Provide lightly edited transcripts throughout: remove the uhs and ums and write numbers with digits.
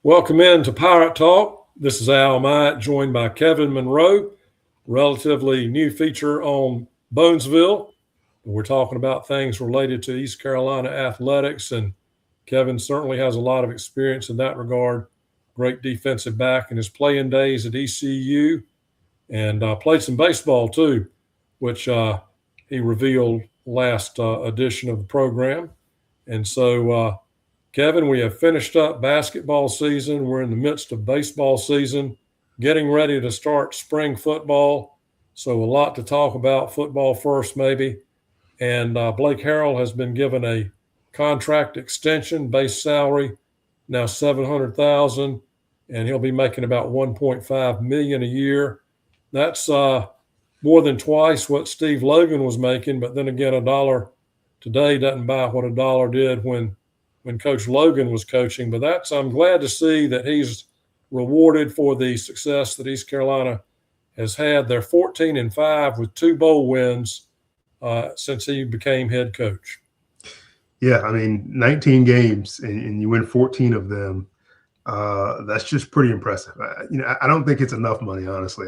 Welcome in to Pirate Talk. This is Al Myatt, joined by Kevin Monroe, relatively new feature on Bonesville. We're talking about things related to East Carolina athletics, and Kevin certainly has a lot of experience in that regard. Great defensive back in his playing days at ECU, and played some baseball too, which he revealed last edition of the program. And so, Kevin, we have finished up basketball season. We're in the midst of baseball season, getting ready to start spring football. So a lot to talk about. Football first, maybe. And Blake Harrell has been given a contract extension, base salary now $700,000, and he'll be making about $1.5 million a year. That's more than twice what Steve Logan was making. But then again, a dollar today doesn't buy what a dollar did when Coach Logan was coaching. But I'm glad to see that he's rewarded for the success that East Carolina has had. They're 14-5 with 2 bowl wins since he became head coach. Yeah, I mean, 19 games and you win 14 of them. That's just pretty impressive. I don't think it's enough money, honestly.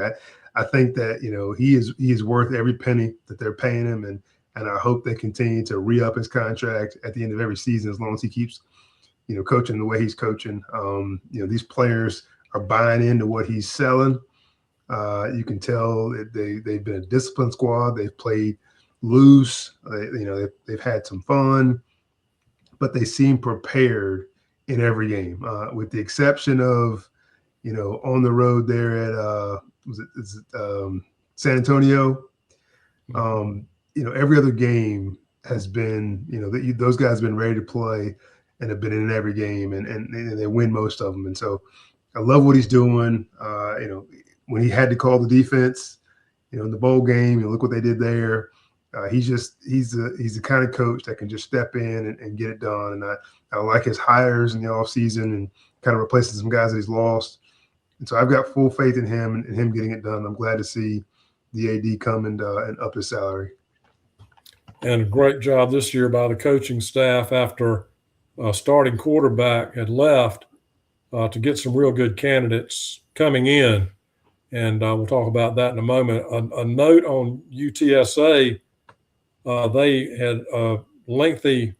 I think that, he is worth every penny that they're paying him, and I hope they continue to re-up his contract at the end of every season as long as he keeps, coaching the way he's coaching. These players are buying into what he's selling. You can tell they've been a disciplined squad. They've played loose. They've had some fun, but they seem prepared in every game, with the exception of, on the road there at San Antonio. Every other game has been, those guys have been ready to play and have been in every game, and they win most of them. And so I love what he's doing. When he had to call the defense, in the bowl game, look what they did there. He's the kind of coach that can just step in and get it done. And I like his hires in the offseason and kind of replacing some guys that he's lost. And so I've got full faith in him and him getting it done. I'm glad to see the AD come and up his salary. And a great job this year by the coaching staff after starting quarterback had left to get some real good candidates coming in. And we'll talk about that in a moment. A note on UTSA, they had a lengthy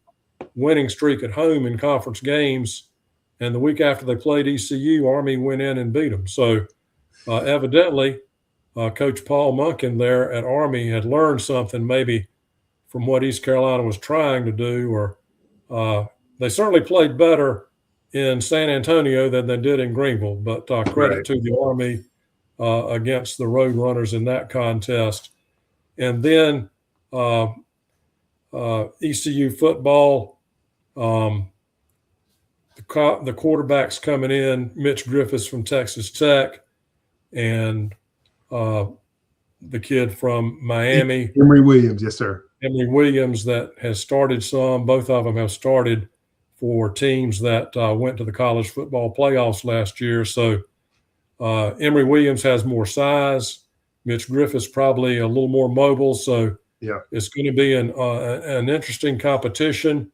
winning streak at home in conference games. And the week after they played ECU, Army went in and beat them. So evidently, Coach Paul Monken there at Army had learned something maybe from what East Carolina was trying to do, or they certainly played better in San Antonio than they did in Greenville. But credit to the Army against the Road Runners in that contest. And then ECU football, the quarterback's coming in, Mitch Griffiths from Texas Tech, and the kid from Miami. Emory Williams, yes, sir. Emory Williams that has started some. Both of them have started for teams that went to the college football playoffs last year. So Emory Williams has more size. Mitch Griffiths probably a little more mobile. So yeah, it's going to be an interesting competition,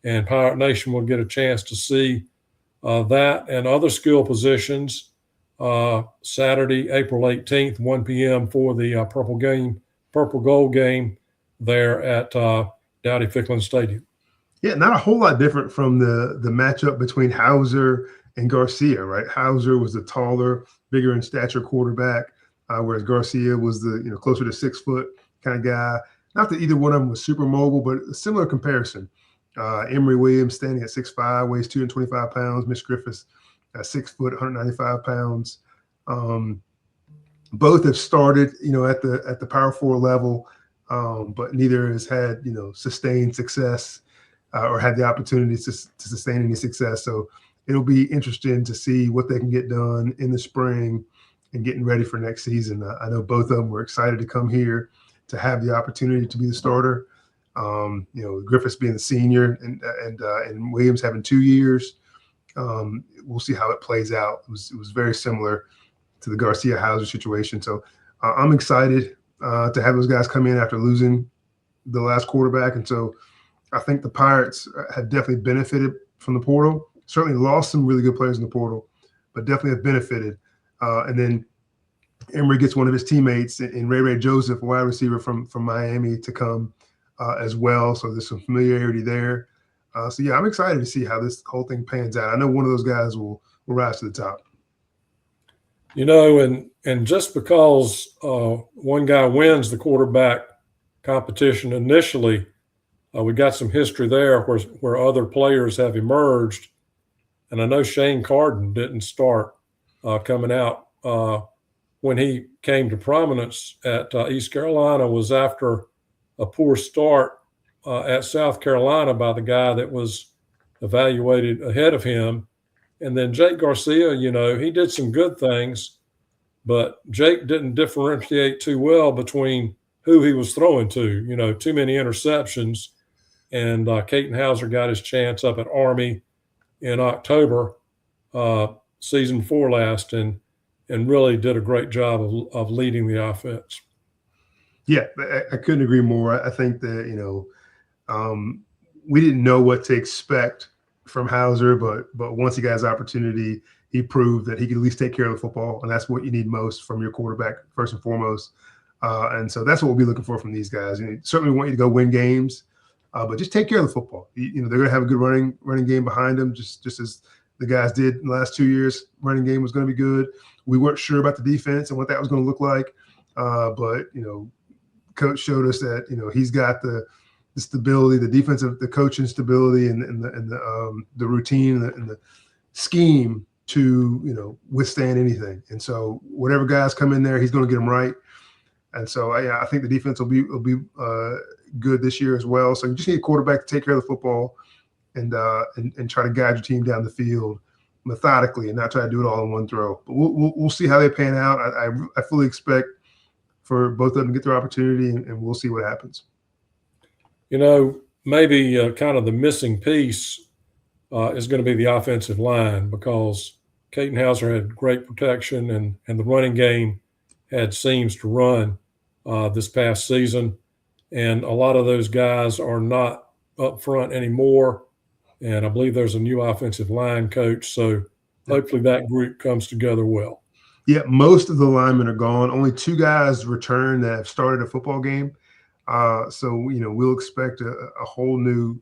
and Pirate Nation will get a chance to see that and other skill positions Saturday, April 18th, 1 p.m. for the Purple Gold game there at Dowdy-Ficklin Stadium. Yeah, not a whole lot different from the matchup between Hauser and Garcia, right? Hauser was the taller, bigger in stature quarterback, whereas Garcia was the closer to 6 foot kind of guy. Not that either one of them was super mobile, but a similar comparison. Emory Williams standing at 6'5", weighs 225 pounds. Mitch Griffiths at 6 foot, 195 pounds. Both have started, at the Power 4 level, but neither has had sustained success or had the opportunity to sustain any success. So it'll be interesting to see what they can get done in the spring and getting ready for next season. I know both of them were excited to come here to have the opportunity to be the starter. Griffiths being the senior and Williams having 2 years. We'll see how it plays out. It was very similar to the Garcia Hauser situation. So I'm excited to have those guys come in after losing the last quarterback. And so I think the Pirates have definitely benefited from the portal. Certainly lost some really good players in the portal, but definitely have benefited. And then Emory gets one of his teammates in Ray Joseph, a wide receiver from Miami, to come as well. So there's some familiarity there. So yeah, I'm excited to see how this whole thing pans out. I know one of those guys will rise to the top. And just because one guy wins the quarterback competition initially, we got some history there where other players have emerged. And I know Shane Carden didn't start coming out when he came to prominence at East Carolina was after a poor start at South Carolina by the guy that was evaluated ahead of him. And then Jake Garcia, he did some good things, but Jake didn't differentiate too well between who he was throwing to, too many interceptions. And Caton Hauser got his chance up at Army in October, season 4 last, and really did a great job of leading the offense. Yeah, I couldn't agree more. I think that, we didn't know what to expect from Hauser, but once he got his opportunity, he proved that he could at least take care of the football, and that's what you need most from your quarterback, first and foremost. And so that's what we'll be looking for from these guys. Certainly want you to go win games, but just take care of the football. They're going to have a good running game behind them, just as the guys did in the last 2 years. Running game was going to be good. We weren't sure about the defense and what that was going to look like, but Coach showed us that he's got the stability, the coaching stability, and the routine and the scheme to withstand anything. And so whatever guys come in there, he's going to get them right. And so I think the defense will be good this year as well. So you just need a quarterback to take care of the football and try to guide your team down the field methodically and not try to do it all in one throw. But we'll see how they pan out. I fully expect for both of them to get their opportunity, and we'll see what happens. Maybe kind of the missing piece is going to be the offensive line, because Caton Hauser had great protection and the running game had seams to run this past season. And a lot of those guys are not up front anymore. And I believe there's a new offensive line coach. So hopefully that group comes together well. Yeah, most of the linemen are gone. Only 2 guys returned that have started a football game. So we'll expect a whole new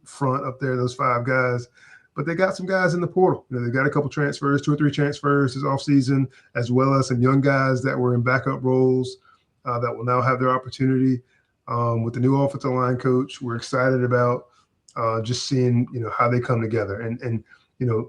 front up there, those 5 guys. But they got some guys in the portal. They got a couple transfers, 2 or 3 transfers this offseason, as well as some young guys that were in backup roles that will now have their opportunity. With the new offensive line coach, we're excited about just seeing how they come together. And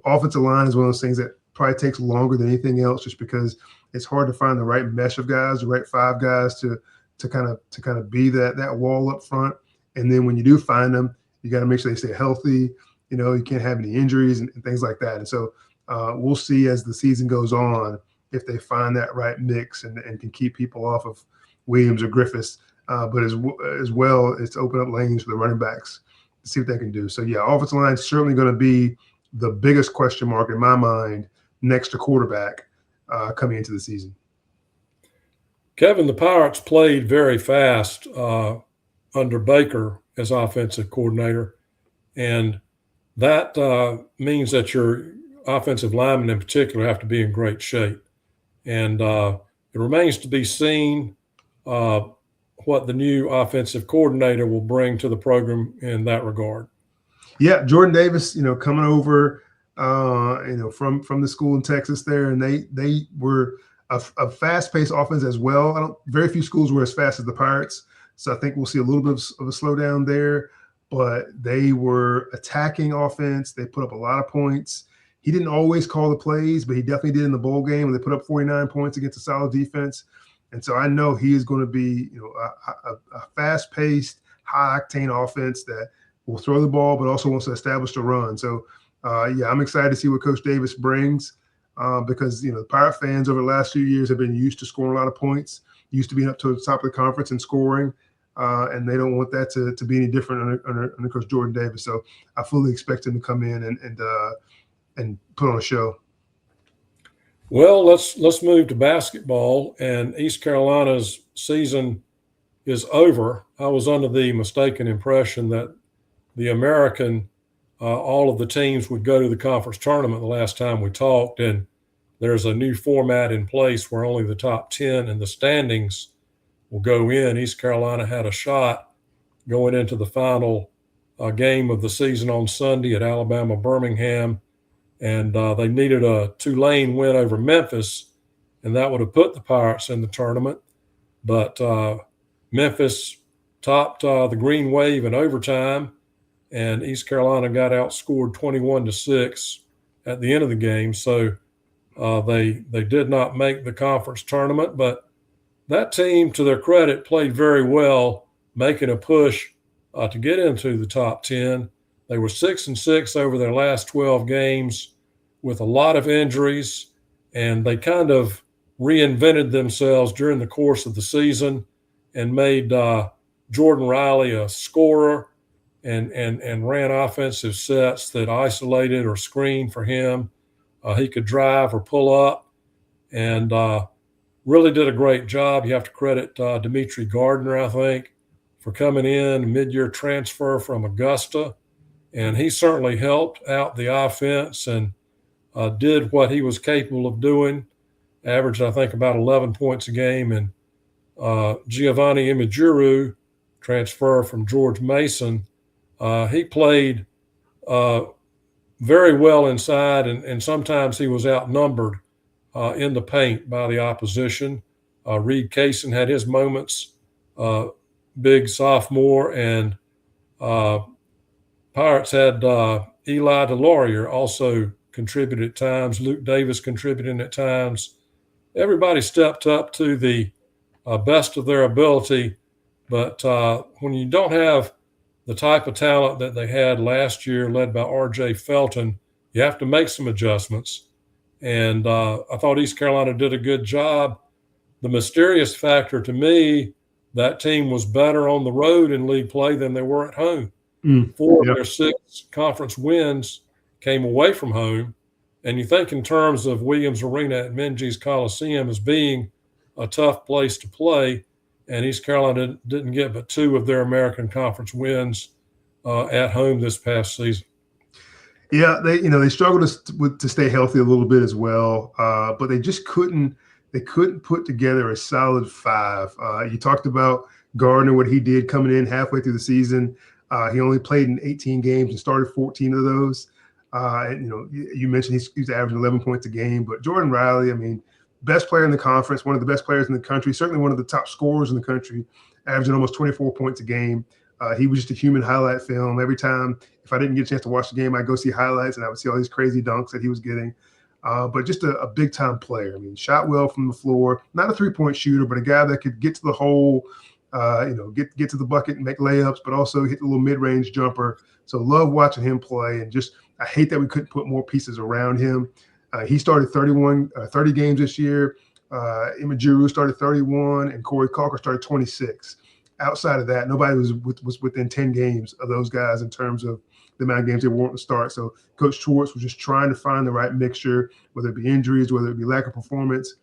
offensive line is one of those things that probably takes longer than anything else, just because it's hard to find the right mesh of guys, the right 5 guys to kind of be that wall up front. And then when you do find them, you got to make sure they stay healthy. You can't have any injuries and things like that. And so we'll see as the season goes on if they find that right mix and can keep people off of Williams or Griffiths. But as well, it's open up lanes for the running backs to see what they can do. So yeah, offensive line is certainly going to be the biggest question mark in my mind next to quarterback coming into the season. Kevin, the Pirates played very fast under Baker as offensive coordinator, and that means that your offensive linemen in particular have to be in great shape. And it remains to be seen what the new offensive coordinator will bring to the program in that regard. Yeah, Jordan Davis, coming over, from the school in Texas there, and they were a fast-paced offense as well. Very few schools were as fast as the Pirates, so I think we'll see a little bit of a slowdown there. But they were attacking offense. They put up a lot of points. He didn't always call the plays, but he definitely did in the bowl game when they put up 49 points against a solid defense. And so I know he is going to be, a fast-paced, high-octane offense that will throw the ball, but also wants to establish the run. So, I'm excited to see what Coach Davis brings because, the Pirate fans over the last few years have been used to scoring a lot of points, used to being up to the top of the conference and scoring. And they don't want that to be any different under Coach Jordan Davis. So I fully expect him to come in and put on a show. Well, let's move to basketball. And East Carolina's season is over. I was under the mistaken impression that the American all of the teams would go to the conference tournament the last time we talked, and there's a new format in place where only the top 10 in the standings will go in. East Carolina had a shot going into the final game of the season on Sunday at Alabama-Birmingham, and they needed a Tulane win over Memphis, and that would have put the Pirates in the tournament. But Memphis topped the Green Wave in overtime, and East Carolina got outscored 21-6 at the end of the game. So they did not make the conference tournament, but that team, to their credit, played very well, making a push to get into the top 10. They were 6-6 over their last 12 games with a lot of injuries, and they kind of reinvented themselves during the course of the season and made Jordan Riley a scorer and ran offensive sets that isolated or screened for him. He could drive or pull up, and really did a great job. You have to credit Dimitri Gardner, I think, for coming in, mid-year transfer from Augusta. And he certainly helped out the offense and did what he was capable of doing. Averaged, I think, about 11 points a game. And Giovanni Imajuru, transfer from George Mason, he played very well inside, and sometimes he was outnumbered in the paint by the opposition. Reed Kaysen had his moments, big sophomore, and Pirates had Eli DeLaurier also contributed at times. Luke Davis contributing at times. Everybody stepped up to the best of their ability, but when you don't have the type of talent that they had last year, led by R.J. Felton, you have to make some adjustments. And I thought East Carolina did a good job. The mysterious factor to me, that team was better on the road in league play than they were at home. 4 of their 6 conference wins came away from home. And you think in terms of Williams Arena at Minges Coliseum as being a tough place to play, and East Carolina didn't get but 2 of their American Conference wins at home this past season. Yeah, they struggled to stay healthy a little bit as well, but they just couldn't put together a solid 5. You talked about Gardner, what he did coming in halfway through the season. He only played in 18 games and started 14 of those. And, you mentioned he's averaging 11 points a game, but Jordan Riley, I mean, best player in the conference, one of the best players in the country, certainly one of the top scorers in the country, averaging almost 24 points a game. He was just a human highlight film. Every time, if I didn't get a chance to watch the game, I'd go see highlights and I would see all these crazy dunks that he was getting. But just a big-time player. I mean, shot well from the floor, not a three-point shooter, but a guy that could get to the hole, get to the bucket and make layups, but also hit the little mid-range jumper. So love watching him play, and just I hate that we couldn't put more pieces around him. He started 30 games this year. Imajuru started 31, and Corey Calker started 26. Outside of that, nobody was within 10 games of those guys in terms of the amount of games they wanted to start. So Coach Schwartz was just trying to find the right mixture, whether it be injuries, whether it be lack of performance,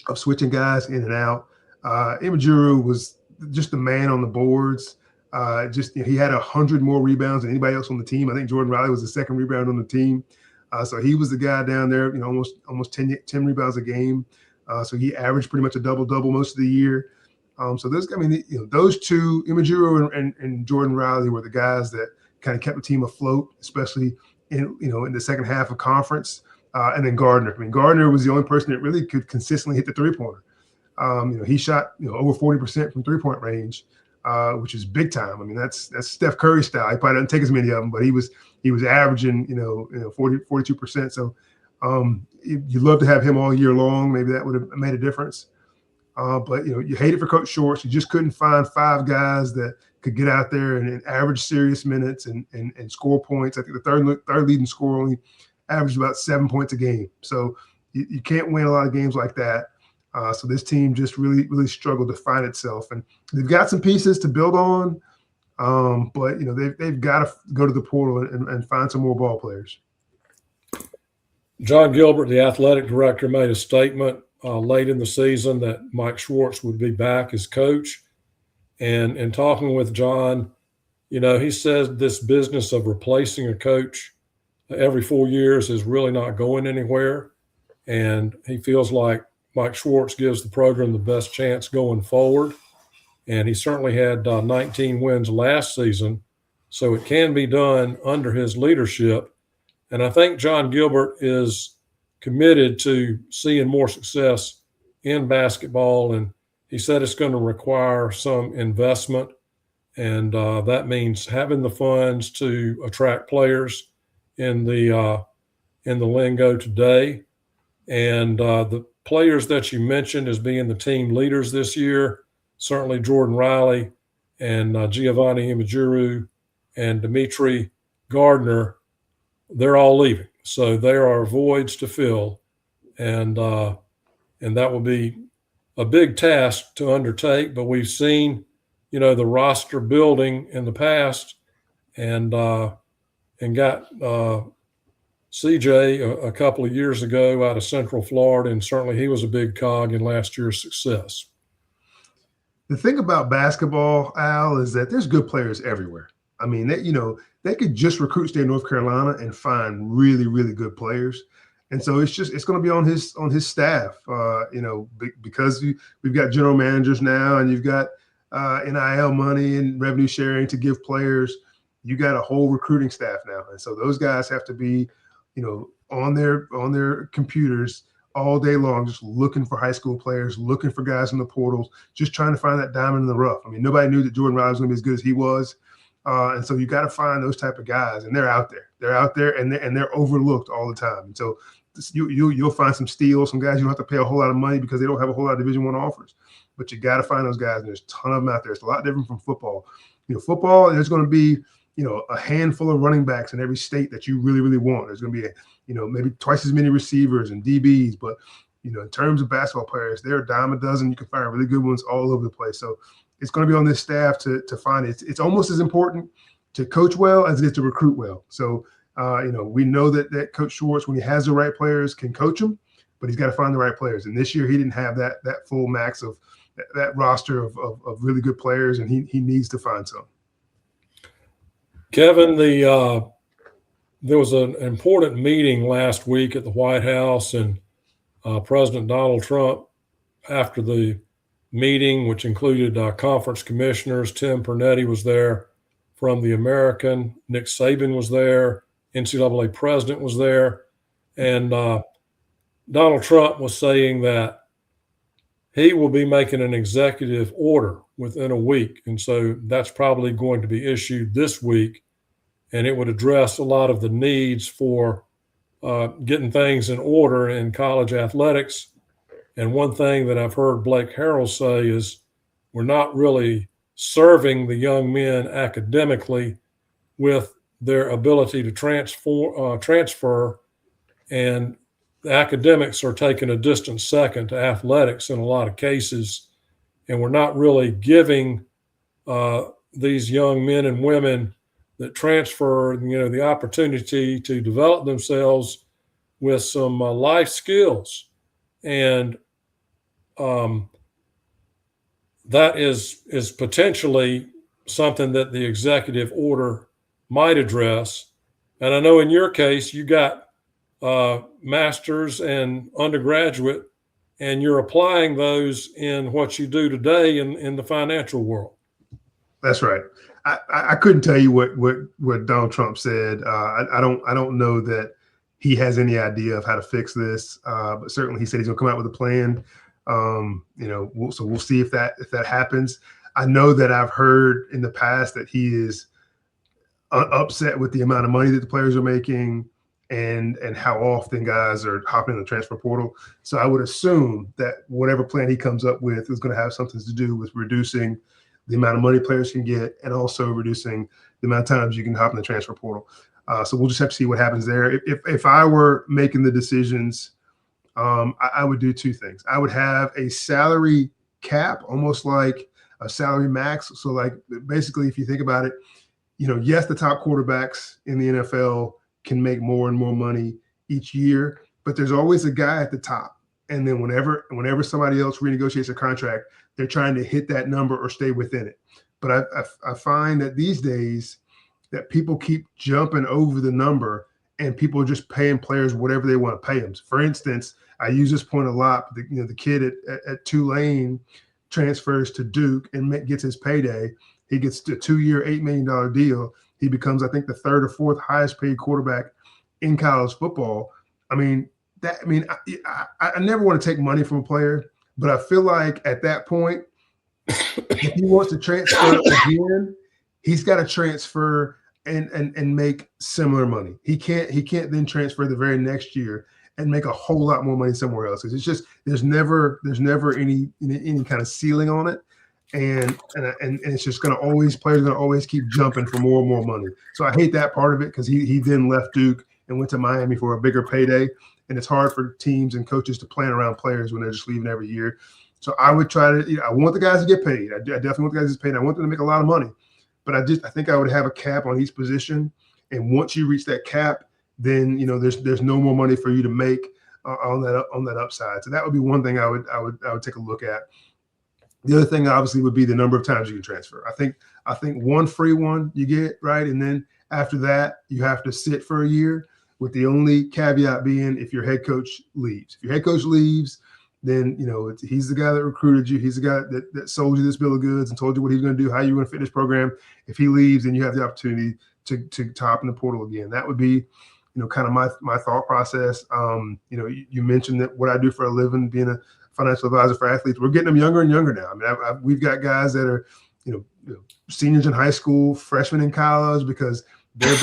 of switching guys in and out. Imajuru was just the man on the boards. He had 100 more rebounds than anybody else on the team. I think Jordan Riley was the second rebound on the team. So he was the guy down there, almost 10 rebounds a game. So he averaged pretty much a double-double most of the year. So those two, Imajuru and Jordan Riley, were the guys that kind of kept the team afloat, especially in the second half of conference. And then Gardner. I mean, Gardner was the only person that really could consistently hit the three-pointer. He shot over 40% from three-point range, which is big time. I mean, that's Steph Curry style. He probably doesn't take as many of them, but he was averaging 42%. So you'd love to have him all year long. Maybe that would have made a difference. But you hate it for Coach Schwartz. You just couldn't find 5 guys that could get out there and average serious minutes and score points. I think the third leading scorer only averaged about 7 points a game. So you can't win a lot of games like that. So this team just really struggled to find itself, and they've got some pieces to build on. But they've got to go to the portal and find some more ball players. John Gilbert, the athletic director, made a statement late in the season that Mike Schwartz would be back as coach. And in talking with John, he says this business of replacing a coach every 4 years is really not going anywhere. And he feels like Mike Schwartz gives the program the best chance going forward. And he certainly had 19 wins last season. So it can be done under his leadership. And I think John Gilbert is committed to seeing more success in basketball. And he said it's going to require some investment. And that means having the funds to attract players in the lingo today. And the players that you mentioned as being the team leaders this year, certainly Jordan Riley and Giovanni Imajuru and Dimitri Gardner, they're all leaving. So there are voids to fill. And that will be a big task to undertake. But we've seen, the roster building in the past and got CJ a couple of years ago out of Central Florida, and certainly he was a big cog in last year's success. The thing about basketball, Al, is that there's good players everywhere. I mean, they could just recruit state of North Carolina and find really, really good players. And so it's going to be on his staff, because we've got general managers now, and you've got NIL money and revenue sharing to give players. You got a whole recruiting staff now, and so those guys have to be, on their computers all day long, just looking for high school players, looking for guys in the portals, just trying to find that diamond in the rough. I mean, nobody knew that Jordan Riley was going to be as good as he was. And so you got to find those type of guys, and they're out there. They're out there, and they're overlooked all the time. And so you'll find some steals, some guys you don't have to pay a whole lot of money because they don't have a whole lot of Division I offers. But you got to find those guys, and there's a ton of them out there. It's a lot different from football. Football, there's going to be a handful of running backs in every state that you really, really want. There's going to be maybe twice as many receivers and DBs, but in terms of basketball players, there are a dime a dozen. You can find really good ones all over the place. So it's going to be on this staff to find it. It's almost as important to coach well as it is to recruit well. So we know that Coach Schwartz, when he has the right players, can coach them, but he's got to find the right players. And this year he didn't have that full max of that roster of really good players, and he needs to find some. Kevin, there was an important meeting last week at the White House, and President Donald Trump, after the meeting, which included conference commissioners, Tim Pernetti was there from the American, Nick Saban was there, NCAA president was there, and Donald Trump was saying that he will be making an executive order within a week. And so that's probably going to be issued this week. And it would address a lot of the needs for getting things in order in college athletics. And one thing that I've heard Blake Harrell say is we're not really serving the young men academically with their ability to transfer, and the academics are taking a distant second to athletics in a lot of cases. And we're not really giving these young men and women that transfer, the opportunity to develop themselves with some life skills. And that is potentially something that the executive order might address. And I know in your case, you got master's and undergraduate, and you're applying those in what you do today in the financial world. That's right. I couldn't tell you what Donald Trump said. I don't know that he has any idea of how to fix this, but certainly he said he's going to come out with a plan. So we'll see if that happens. I know that I've heard in the past that he is upset with the amount of money that the players are making and how often guys are hopping in the transfer portal. So I would assume that whatever plan he comes up with is going to have something to do with reducing the amount of money players can get and also reducing the amount of times you can hop in the transfer portal. So we'll just have to see what happens there. If I were making the decisions, I would do two things. I would have a salary cap, almost like a salary max. So like basically, if you think about it, yes, the top quarterbacks in the NFL can make more and more money each year, but there's always a guy at the top. And then whenever somebody else renegotiates a contract, they're trying to hit that number or stay within it. But I find that these days that people keep jumping over the number and people are just paying players whatever they want to pay them. So for instance, I use this point a lot. The kid at Tulane transfers to Duke and gets his payday. He gets a 2-year, $8 million deal. He becomes, I think, the third or fourth highest paid quarterback in college football. I never want to take money from a player, but I feel like at that point, if he wants to transfer again, he's got to transfer and make similar money. He can't then transfer the very next year and make a whole lot more money somewhere else. It's just there's never any kind of ceiling on it, and it's just players are gonna always keep jumping for more and more money. So I hate that part of it because he then left Duke and went to Miami for a bigger payday, and it's hard for teams and coaches to plan around players when they're just leaving every year. So I would try to. I want the guys to get paid. I definitely want the guys to get paid. I want them to make a lot of money, but I think I would have a cap on each position, and once you reach that cap, then there's no more money for you to make on that upside. So that would be one thing I would take a look at. The other thing obviously would be the number of times you can transfer. I think one free one you get, right, and then after that you have to sit for a year, with the only caveat being if your head coach leaves. If your head coach leaves, then he's the guy that recruited you. He's the guy that sold you this bill of goods and told you what he's going to do, how you're going to fit this program. If he leaves, then you have the opportunity to top in the portal again. That would be, kind of my thought process. You mentioned that what I do for a living, being a financial advisor for athletes, we're getting them younger and younger now. I mean, we've got guys that are, seniors in high school, freshmen in college, because they're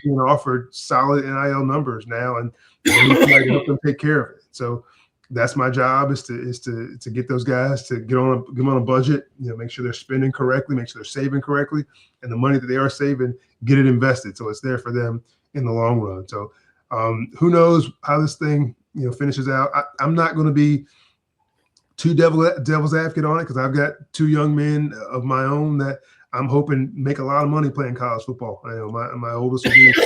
being offered solid NIL numbers now, and we try to help them take care of it. So that's my job is to get those guys to get on a budget, make sure they're spending correctly, make sure they're saving correctly, and the money that they are saving, get it invested so it's there for them in the long run. So who knows how this thing finishes out. I'm not going to be too devil's advocate on it because I've got 2 young men of my own that I'm hoping make a lot of money playing college football. My oldest will be at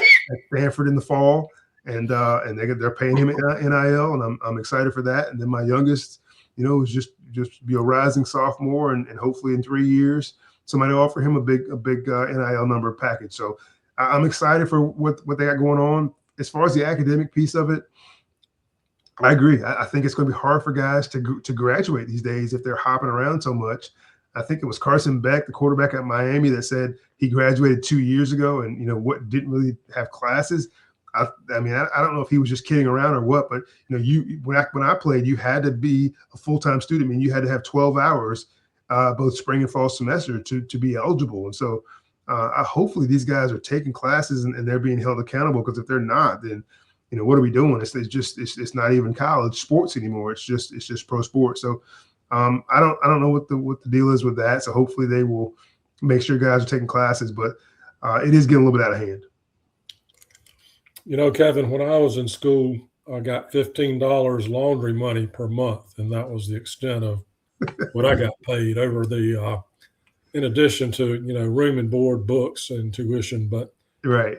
Stanford in the fall, and they're paying him NIL, and I'm excited for that. And then my youngest, is just be a rising sophomore, and hopefully in 3 years somebody will offer him a big NIL number package. So I'm excited for what they got going on. As far as the academic piece of it, I agree. I think it's going to be hard for guys to graduate these days if they're hopping around so much. I think it was Carson Beck, the quarterback at Miami, that said he graduated 2 years ago and didn't really have classes. I don't know if he was just kidding around or what, but when I played, you had to be a full-time student. I mean, you had to have 12 hours both spring and fall semester to be eligible. And so hopefully these guys are taking classes and they're being held accountable, because if they're not, then what are we doing? It's not even college sports anymore. It's just pro sports. So I don't know what the deal is with that. So hopefully they will make sure guys are taking classes, but it is getting a little bit out of hand. Kevin, when I was in school, I got $15 laundry money per month, and that was the extent of what I got paid over the in addition to room and board, books, and tuition. But right,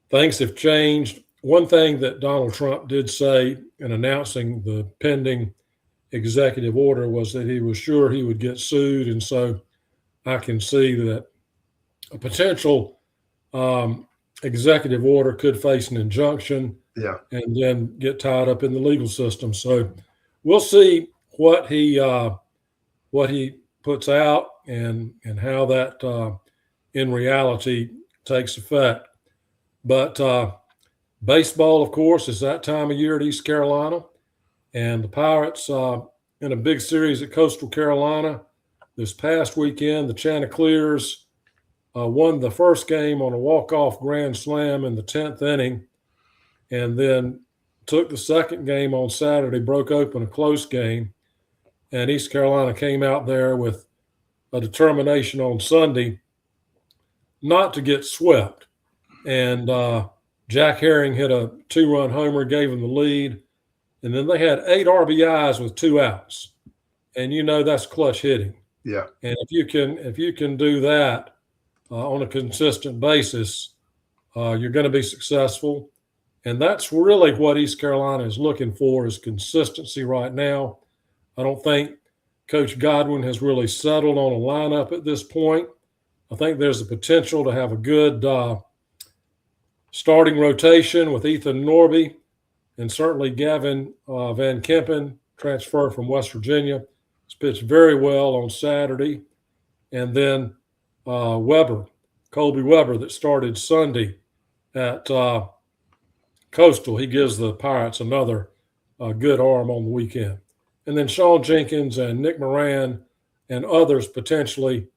things have changed. One thing that Donald Trump did say in announcing the pending executive order was that he was sure he would get sued, and so I can see that a potential executive order could face an injunction, and then get tied up in the legal system. So we'll see what he puts out and how that in reality takes effect. But baseball, of course, is that time of year at East Carolina, and the Pirates in a big series at Coastal Carolina this past weekend. The Chanticleers won the first game on a walk-off grand slam in the 10th inning, and then took the second game on Saturday, broke open a close game, and East Carolina came out there with a determination on Sunday not to get swept. And Jack Herring hit a 2-run homer, gave them the lead, and then they had 8 RBIs with 2 outs, and that's clutch hitting. Yeah, and if you can do that on a consistent basis, you're going to be successful. And that's really what East Carolina is looking for, is consistency right now. I don't think Coach Godwin has really settled on a lineup at this point. I think there's the potential to have a good starting rotation with Ethan Norby and certainly Gavin Van Kempen, transfer from West Virginia. He's pitched very well on Saturday. And then Colby Weber, that started Sunday at Coastal. He gives the Pirates another good arm on the weekend. And then Sean Jenkins and Nick Moran and others potentially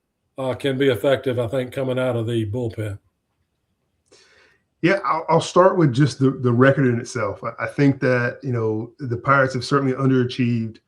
can be effective, I think, coming out of the bullpen. Yeah, I'll start with just the record in itself. I think that, the Pirates have certainly underachieved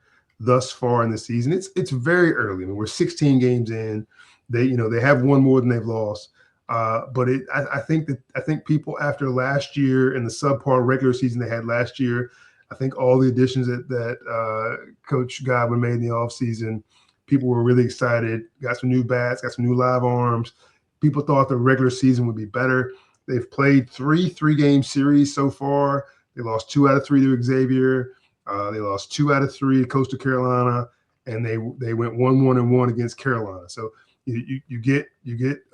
thus far in the season. It's very early. I mean, we're 16 games in. They have one more than they've lost. But I think people after last year and the subpar regular season they had last year, I think all the additions that Coach Godwin made in the offseason, people were really excited. Got some new bats, got some new live arms. People thought the regular season would be better. They've played three-game series so far. They lost 2 out of 3 to Xavier. They lost 2 out of 3 to Coastal Carolina, and they went 1-1-1 against Carolina. So you get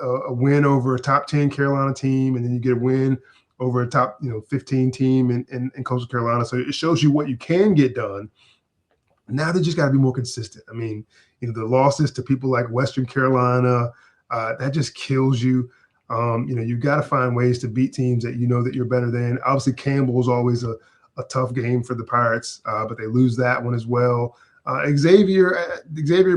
a win over a top 10 Carolina team, and then you get a win over a top 15 team in Coastal Carolina. So it shows you what you can get done. Now they just got to be more consistent. I mean, the losses to people like Western Carolina, that just kills you. You've got to find ways to beat teams that that you're better than. Obviously, Campbell is always a tough game for the Pirates, but they lose that one as well. Xavier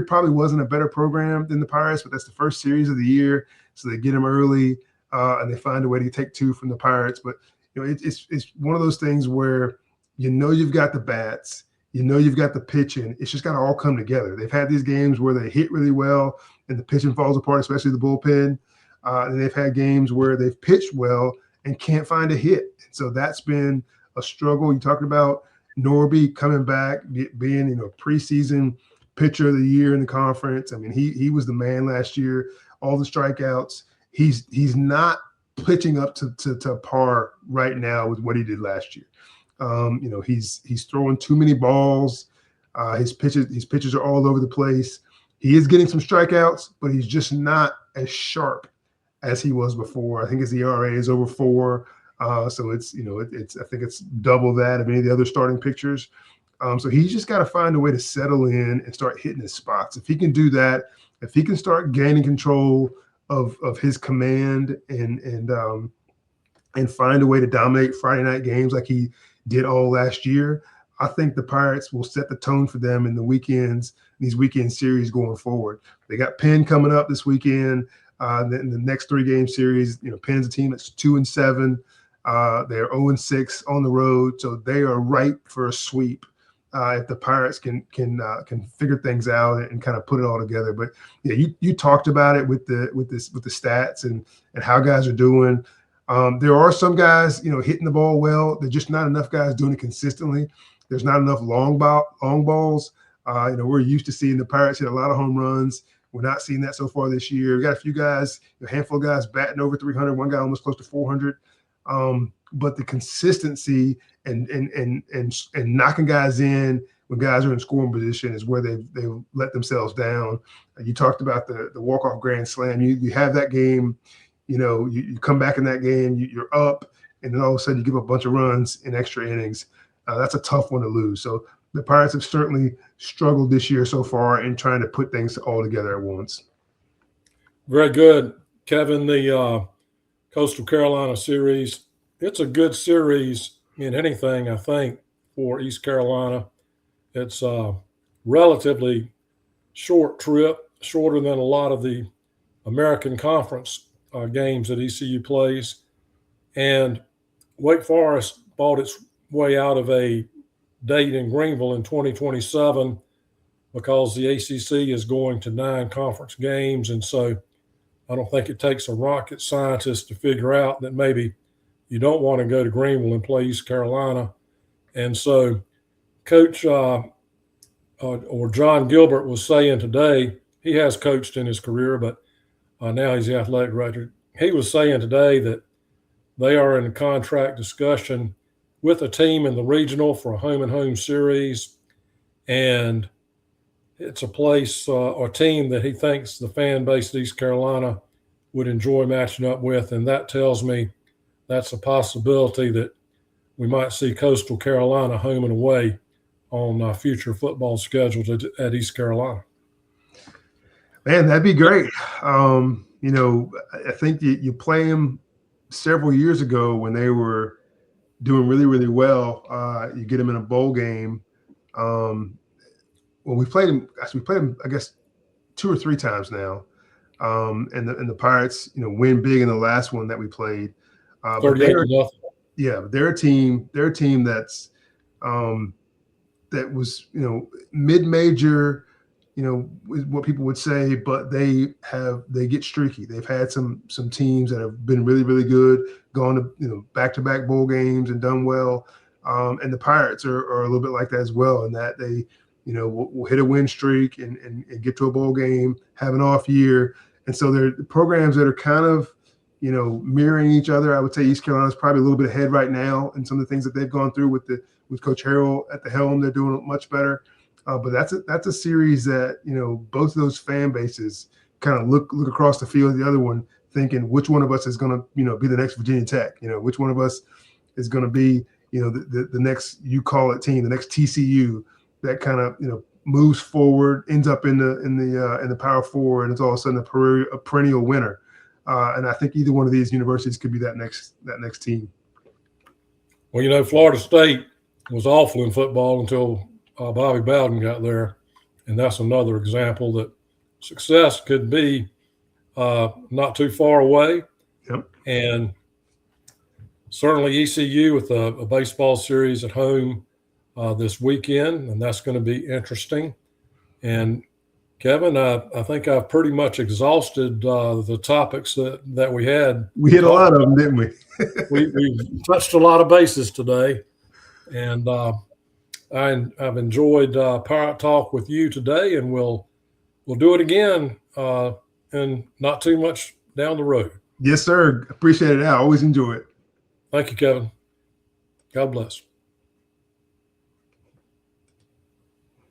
probably wasn't a better program than the Pirates, but that's the first series of the year, so they get them early and they find a way to take 2 from the Pirates. But it's one of those things where you've got the bats, you've got the pitching. It's just got to all come together. They've had these games where they hit really well and the pitching falls apart, especially the bullpen. And they've had games where they've pitched well and can't find a hit. So that's been a struggle. You're talking about Norby coming back, being preseason pitcher of the year in the conference. I mean, he was the man last year. All the strikeouts. He's not pitching up to par right now with what he did last year. He's throwing too many balls. His pitches are all over the place. He is getting some strikeouts, but he's just not as sharp as he was before. I think his ERA is over 4. So it's I think it's double that of any of the other starting pitchers. So he's just got to find a way to settle in and start hitting his spots. If he can do that, if he can start gaining control of his command and find a way to dominate Friday night games like he did all last year, I think the Pirates will set the tone for them in these weekend series going forward. They got Penn coming up this weekend. In the next 3-game series, Penn's a team that's 2-7. They're 0-6 on the road, so they are ripe for a sweep if the Pirates can figure things out and kind of put it all together. But yeah, you talked about it with the stats and how guys are doing. There are some guys hitting the ball well. There's just not enough guys doing it consistently. There's not enough long balls. We're used to seeing the Pirates hit a lot of home runs. We're not seeing that so far this year. We got a few guys, a handful of guys batting over 300. One guy almost close to 400. But the consistency and knocking guys in when guys are in scoring position is where they let themselves down. You talked about the walk-off grand slam. You have that game. You come back in that game. You're up, and then all of a sudden you give up a bunch of runs in extra innings. That's a tough one to lose. So the Pirates have certainly struggled this year so far in trying to put things all together at once. Very good, Kevin. The Coastal Carolina series, it's a good series in anything, I think, for East Carolina. It's a relatively short trip, shorter than a lot of the American Conference games that ECU plays. And Wake Forest bought its way out of a date in Greenville in 2027 because the ACC is going to 9 conference games. And so I don't think it takes a rocket scientist to figure out that maybe you don't want to go to Greenville and play East Carolina. And so Coach or John Gilbert was saying today, he has coached in his career, but now he's the athletic director. He was saying today that they are in a contract discussion with a team in the regional for a home-and-home series. And it's a place or team that he thinks the fan base of East Carolina would enjoy matching up with, and that tells me that's a possibility that we might see Coastal Carolina home and away on future football schedules at East Carolina. Man, that'd be great. I think you play them several years ago when they were doing really, really well. You get them in a bowl game. Well, we played them, I guess, 2 or 3 times now. And the Pirates, win big in the last one that we played. 38-0. Yeah, they're a team that's that was, mid-major, is what people would say, but they get streaky. They've had some teams that have been really, really good, gone to, back-to-back bowl games and done well. And the Pirates are a little bit like that as well, in that they, will hit a win streak and get to a bowl game, have an off year. And so they're programs that are kind of, mirroring each other. I would say East Carolina's probably a little bit ahead right now in some of the things that they've gone through with Coach Harrell at the helm. They're doing much better. But that's a series that, both of those fan bases kind of look across the field at the other one, thinking which one of us is going to, be the next Virginia Tech, which one of us is going to be, the next, you call it team, the next TCU that kind of, moves forward, ends up in the Power Four, and it's all of a sudden a perennial winner. And I think either one of these universities could be that next team. Well, Florida State was awful in football until Bobby Bowden got there, and that's another example that success could be not too far away. Yep. And certainly ECU with a baseball series at home this weekend, and that's going to be interesting. And Kevin, I think I've pretty much exhausted the topics that we had. We hit a lot of them, didn't we? We've touched a lot of bases today, and I've enjoyed Pirate Talk with you today, and we'll do it again and not too much down the road. Yes, sir. Appreciate it. I always enjoy it. Thank you, Kevin. God bless.